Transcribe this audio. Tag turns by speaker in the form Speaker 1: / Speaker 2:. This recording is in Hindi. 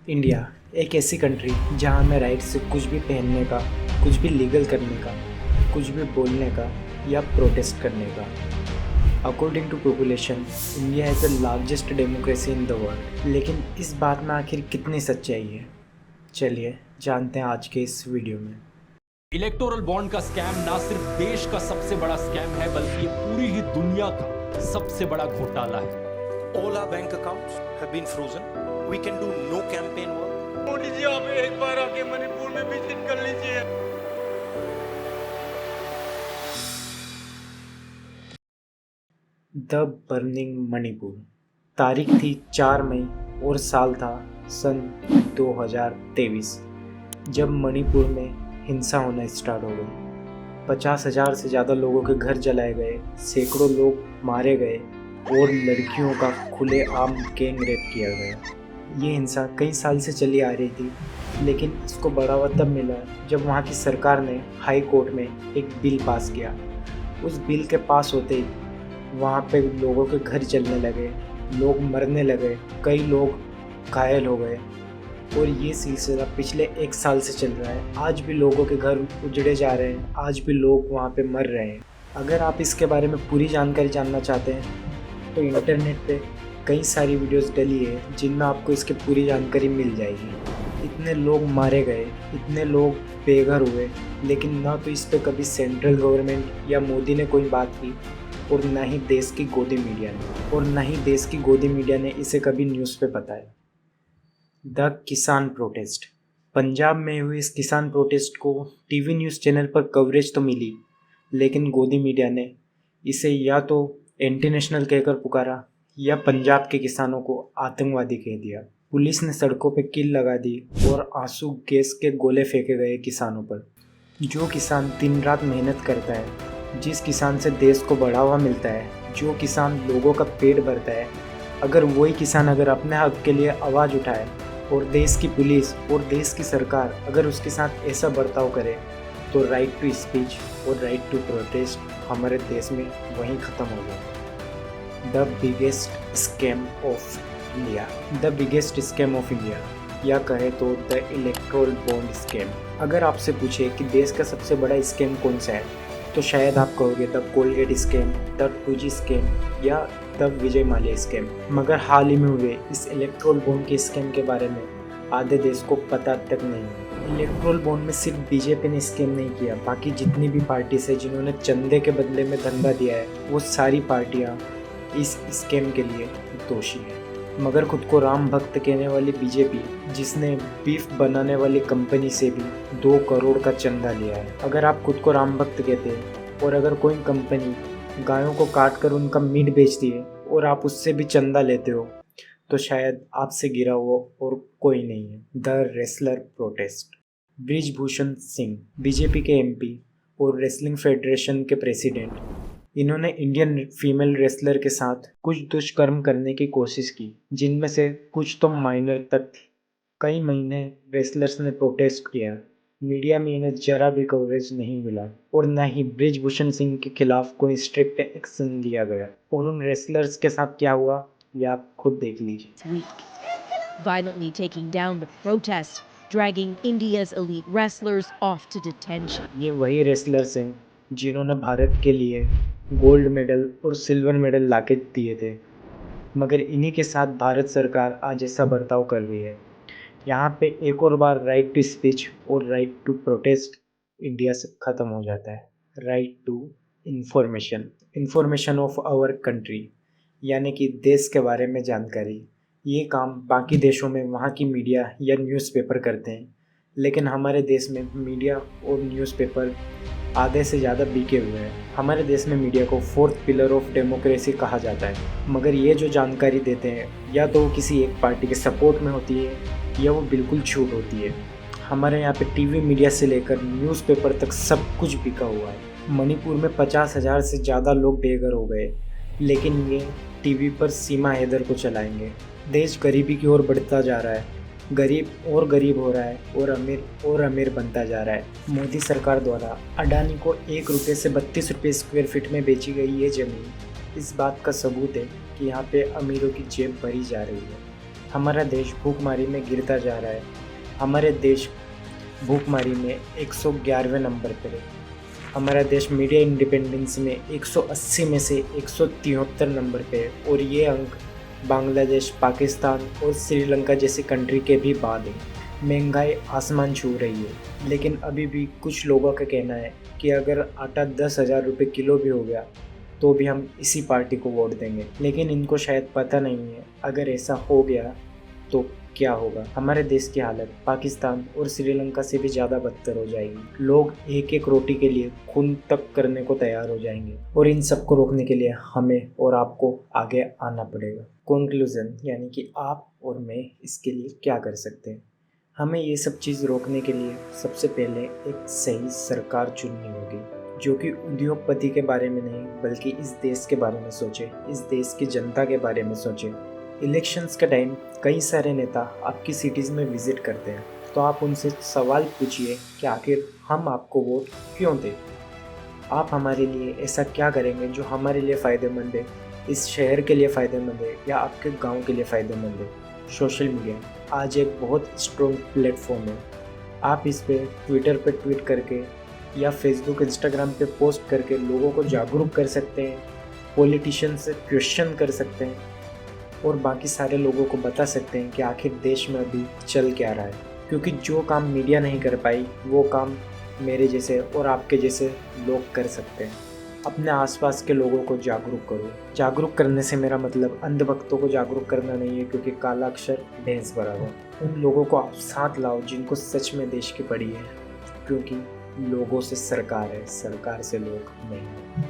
Speaker 1: इंडिया एक ऐसी कंट्री जहाँ हमें राइट से कुछ भी पहनने का, कुछ भी लीगल करने का, कुछ भी बोलने का या प्रोटेस्ट करने का। According to population India is the largest democracy in the world. लेकिन इस बात में आखिर कितनी सच्चाई है, चलिए जानते हैं आज के इस वीडियो में।
Speaker 2: इलेक्टोरल बॉन्ड का स्कैम ना सिर्फ देश का सबसे बड़ा स्कैम है बल्कि ये पूरी ही दुनिया का सबसे बड़ा घोटाला है।
Speaker 3: All our bank accounts have been frozen. We can do no campaign work.
Speaker 4: Modi ji आप एक बार आके मणिपुर में विजिट कर लीजिए।
Speaker 1: The burning Manipur. तारीख थी 4 मई और साल था सन 2023, जब मणिपुर में हिंसा होना स्टार्ट हो गई। 50,000 से ज़्यादा लोगों के घर जलाए गए, सैकड़ों लोग मारे गए और लड़कियों का खुलेआम गैंग रेप किया गया। ये हिंसा कई साल से चली आ रही थी, लेकिन इसको बढ़ावा तब मिला जब वहाँ की सरकार ने हाई कोर्ट में एक बिल पास किया। उस बिल के पास होते ही वहाँ पे लोगों के घर जलने लगे, लोग मरने लगे, कई लोग घायल हो गए और ये सिलसिला पिछले 1 साल से चल रहा है। आज भी लोगों के घर उजड़े जा रहे हैं, आज भी लोग वहाँ पे मर रहे हैं। अगर आप इसके बारे में पूरी जानकारी जानना चाहते हैं तो इंटरनेट पे कई सारी वीडियोस डली है जिनमें आपको इसकी पूरी जानकारी मिल जाएगी। इतने लोग मारे गए, इतने लोग बेघर हुए, लेकिन ना तो इस पे कभी सेंट्रल गवर्नमेंट या मोदी ने कोई बात की और ना ही देश की गोदी मीडिया ने इसे कभी न्यूज़ पे बताया। द किसान प्रोटेस्ट। पंजाब में हुई इस किसान प्रोटेस्ट को टीवी न्यूज़ चैनल पर कवरेज तो मिली, लेकिन गोदी मीडिया ने इसे या तो एंटी नेशनल कहकर पुकारा या पंजाब के किसानों को आतंकवादी कह दिया। पुलिस ने सड़कों पे किल लगा दी और आंसू गैस के गोले फेंके गए किसानों पर। जो किसान दिन रात मेहनत करता है, जिस किसान से देश को बढ़ावा मिलता है, जो किसान लोगों का पेट भरता है, अगर वही किसान अगर अपने हक के लिए आवाज़ उठाए और देश की पुलिस और देश की सरकार अगर उसके साथ ऐसा बर्ताव करे तो राइट टू स्पीच और राइट टू प्रोटेस्ट हमारे देश में वहीं ख़त्म हो गया। The biggest scam of India या कहे तो द इलेक्टोरल बॉन्ड स्कैम। अगर आपसे पूछे कि देश का सबसे बड़ा स्कैम कौन सा है तो शायद आप कहोगे the Colgate scam, the 2G scam या द विजय माल्या स्कैम। मगर हाल ही में हुए इस इलेक्टोरल बॉन्ड के स्कैम के बारे में आधे देश को पता तक नहीं। इलेक्टोरल बॉन्ड में सिर्फ बीजेपी ने स्कैम नहीं किया, बाकी जितनी भी पार्टीज है जिन्होंने चंदे के बदले में धंधा दिया है वो सारी पार्टियां इस स्कैम के लिए दोषी है। मगर खुद को राम भक्त कहने वाली बीजेपी, जिसने बीफ बनाने वाली कंपनी से भी 2 करोड़ का चंदा लिया है। अगर आप खुद को राम भक्त कहते हैं और अगर कोई कंपनी गायों को काट कर उनका मीट बेचती है और आप उससे भी चंदा लेते हो तो शायद आपसे गिरा हुआ और कोई नहीं है। The wrestler protest. Brijbhushan Singh BJP के MP और रेसलिंग फेडरेशन के प्रेसिडेंट, इन्होंने इंडियन फीमेल रेसलर के साथ कुछ दुष्कर्म करने की कोशिश की, जिनमें से कुछ तो माइनर तक थी। कई महीने रेसलर्स ने प्रोटेस्ट किया, मीडिया में इन्हें जरा भी कवरेज नहीं मिला और न ही ब्रिजभूषण सिंह के खिलाफ कोई स्ट्रिक्ट एक्शन लिया गया। और उन रेसलर्स के साथ क्या हुआ ये आप खुद देख लीजिए।
Speaker 5: Week, violently taking down the protest, dragging India's elite wrestlers off to detention.
Speaker 1: ये वही रेसलर्स हैं जिन्होंने भारत के लिए गोल्ड मेडल और सिल्वर मेडल लाके दिए थे, मगर इन्हीं के साथ भारत सरकार आज ऐसा बर्ताव कर रही है। यहाँ पे एक और बार राइट टू स्पीच और राइट टू प्रोटेस्ट इंडिया से ख़त्म हो जाता है। Right to information of our country, यानी कि देश के बारे में जानकारी। ये काम बाकी देशों में वहाँ की मीडिया या न्यूज़पेपर करते हैं, लेकिन हमारे देश में मीडिया और न्यूज़पेपर आधे से ज़्यादा बिके हुए हैं। हमारे देश में मीडिया को 4th पिलर ऑफ डेमोक्रेसी कहा जाता है, मगर ये जो जानकारी देते हैं या तो वो किसी एक पार्टी के सपोर्ट में होती है या वो बिल्कुल झूठ होती है। हमारे यहाँ पे टीवी मीडिया से लेकर न्यूज़पेपर तक सब कुछ बिका हुआ है। मणिपुर में 50,000 से ज़्यादा लोग बेघर हो गए, लेकिन ये टीवी पर सीमा हैदर को चलाएंगे। देश गरीबी की ओर बढ़ता जा रहा है, गरीब और गरीब हो रहा है और अमीर बनता जा रहा है। मोदी सरकार द्वारा अडानी को 1 रुपये से 32 रुपये स्क्वायर फीट में बेची गई ये ज़मीन इस बात का सबूत है कि यहाँ पे अमीरों की जेब भरी जा रही है। हमारा देश भूखमरी में गिरता जा रहा है। हमारे देश भूखमरी में 111वें नंबर पर है। हमारा देश मीडिया इंडिपेंडेंस में 180 में से 173 नंबर पे है और ये अंक बांग्लादेश, पाकिस्तान और श्रीलंका जैसी कंट्री के भी बाद है। महंगाई आसमान छू रही है, लेकिन अभी भी कुछ लोगों का कहना है कि अगर आटा 10,000 रुपये किलो भी हो गया तो भी हम इसी पार्टी को वोट देंगे। लेकिन इनको शायद पता नहीं है अगर ऐसा हो गया तो क्या होगा। हमारे देश की हालत पाकिस्तान और श्रीलंका से भी ज़्यादा बदतर हो जाएगी। लोग एक एक रोटी के लिए खून तक करने को तैयार हो जाएंगे और इन सबको रोकने के लिए हमें और आपको आगे आना पड़ेगा। कंक्लूजन यानी कि आप और मैं इसके लिए क्या कर सकते हैं। हमें ये सब चीज़ रोकने के लिए सबसे पहले एक सही सरकार चुननी होगी जो कि उद्योगपति के बारे में नहीं बल्कि इस देश के बारे में सोचे, इस देश की जनता के बारे में सोचे। इलेक्शंस के टाइम कई सारे नेता आपकी सिटीज़ में विजिट करते हैं, तो आप उनसे सवाल पूछिए कि आखिर हम आपको वोट क्यों दें। आप हमारे लिए ऐसा क्या करेंगे जो हमारे लिए फ़ायदेमंद है, इस शहर के लिए फ़ायदेमंद है या आपके गांव के लिए फ़ायदेमंद है। सोशल मीडिया आज एक बहुत स्ट्रॉन्ग प्लेटफॉर्म है। आप इस पे ट्विटर पे ट्वीट करके या फेसबुक, इंस्टाग्राम पे पोस्ट करके लोगों को जागरूक कर सकते हैं, पॉलिटिशियन से क्वेश्चन कर सकते हैं और बाकी सारे लोगों को बता सकते हैं कि आखिर देश में अभी चल क्या रहा है। क्योंकि जो काम मीडिया नहीं कर पाई वो काम मेरे जैसे और आपके जैसे लोग कर सकते हैं। अपने आसपास के लोगों को जागरूक करो। जागरूक करने से मेरा मतलब अंधभक्तों को जागरूक करना नहीं है, क्योंकि काला अक्षर भैंस बराबर। उन लोगों को आप साथ लाओ जिनको सच में देश की पड़ी है, क्योंकि लोगों से सरकार है, सरकार से लोग नहीं।